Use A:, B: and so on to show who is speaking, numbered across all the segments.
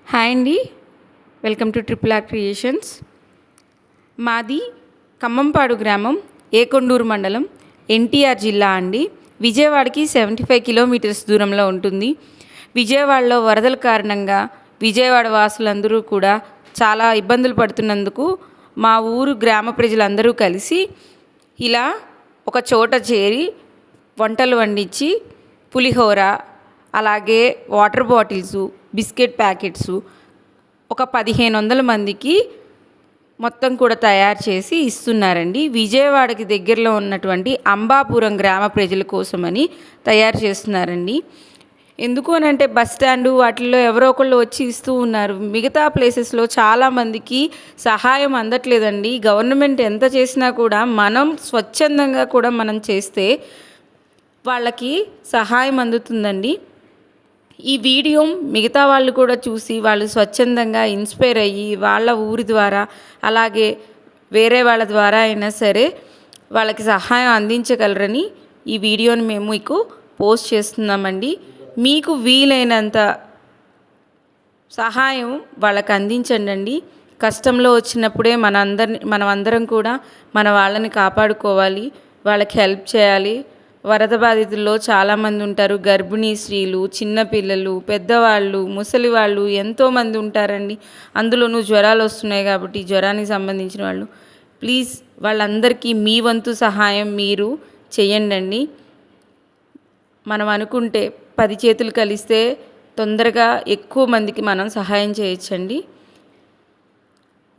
A: Hi అండి, welcome to triple R creations. మాది ఖమ్మంపాడు గ్రామం, ఏకొండూరు మండలం, ఎన్టీఆర్ జిల్లా అండి. విజయవాడకి 75 కిలోమీటర్స్ దూరంలో ఉంటుంది. విజయవాడలో వరదల కారణంగా విజయవాడ వాసులందరూ కూడా చాలా ఇబ్బందులు పడుతున్నందుకు మా ఊరు గ్రామ ప్రజలందరూ కలిసి ఇలా ఒక చోట చేరి వంటలు వండించి పులిహోర, అలాగే వాటర్ బాటిల్సు, బిస్కెట్ ప్యాకెట్సు ఒక 1500 మందికి మొత్తం కూడా తయారు చేసి ఇస్తున్నారండి. విజయవాడకి దగ్గరలో ఉన్నటువంటి అంబాపురం గ్రామ ప్రజల కోసమని తయారు చేస్తున్నారండి. ఎందుకు అని అంటే బస్ స్టాండు వాటిల్లో ఎవరో ఒకళ్ళు వచ్చి ఇస్తూ ఉన్నారు. మిగతా ప్లేసెస్లో చాలామందికి సహాయం అందట్లేదండి. గవర్నమెంట్ ఎంత చేసినా కూడా మనం స్వచ్ఛందంగా కూడా మనం చేస్తే వాళ్ళకి సహాయం అందుతుందండి. ఈ వీడియో మిగతా వాళ్ళు కూడా చూసి వాళ్ళు స్వచ్ఛందంగా ఇన్స్పైర్ అయ్యి వాళ్ళ ఊరి ద్వారా, అలాగే వేరే వాళ్ళ ద్వారా అయినా సరే వాళ్ళకి సహాయం అందించగలరని ఈ వీడియోని మేము మీకు పోస్ట్ చేస్తున్నామండి. మీకు వీలైనంత సహాయం వాళ్ళకి అందించండి. కష్టంలో వచ్చినప్పుడే మనమందరం కూడా మన వాళ్ళని కాపాడుకోవాలి, వాళ్ళకి హెల్ప్ చేయాలి. వరద బాధితుల్లో చాలామంది ఉంటారు. గర్భిణీ స్త్రీలు, చిన్నపిల్లలు, పెద్దవాళ్ళు, ముసలి వాళ్ళు ఎంతోమంది ఉంటారండి. అందులోనూ జ్వరాలు వస్తున్నాయి కాబట్టి జ్వరానికి సంబంధించిన వాళ్ళు, ప్లీజ్ వాళ్ళందరికీ మీ వంతు సహాయం మీరు చేయండి. మనం అనుకుంటే 10 చేతులు కలిస్తే తొందరగా ఎక్కువ మందికి మనం సహాయం చేయొచ్చండి.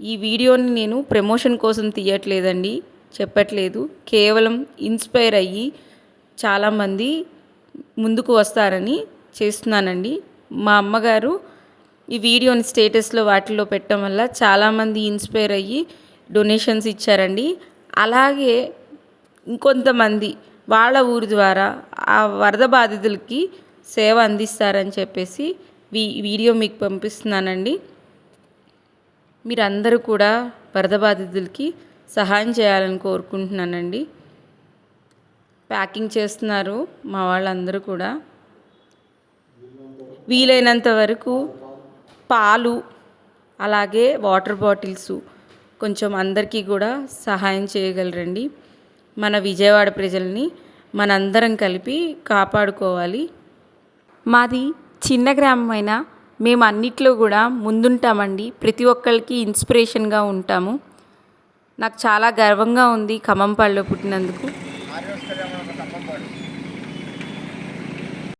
A: ఈ వీడియోని నేను ప్రమోషన్ కోసం తీయట్లేదండి, చెప్పట్లేదు. కేవలం ఇన్స్పైర్ అయ్యి చాలామంది ముందుకు వస్తారని చేస్తున్నానండి. మా అమ్మగారు ఈ వీడియోని స్టేటస్లో వాటిల్లో పెట్టడం వల్ల చాలామంది ఇన్స్పైర్ అయ్యి డొనేషన్స్ ఇచ్చారండి. అలాగే ఇంకొంతమంది వాళ్ళ ఊరి ద్వారా ఆ వరద బాధితులకి సేవ అందిస్తారని చెప్పేసి వీడియో మీకు పంపిస్తున్నానండి. మీరందరూ కూడా వరద బాధితులకి సహాయం చేయాలని కోరుకుంటున్నానండి. ప్యాకింగ్ చేస్తున్నారు మా వాళ్ళందరూ కూడా. వీలైనంత వరకు పాలు, అలాగే వాటర్ బాటిల్స్ కొంచెం అందరికీ కూడా సహాయం చేయగలరండి. మన విజయవాడ ప్రజల్ని మనందరం కలిపి కాపాడుకోవాలి. మాది చిన్న గ్రామం అయినా మేము అన్నిట్లో కూడా ముందుంటామండి. ప్రతి ఒక్కరికి ఇన్స్పిరేషన్గా ఉంటాము. నాకు చాలా గర్వంగా ఉంది ఖమ్మంపాడులో పుట్టినందుకు.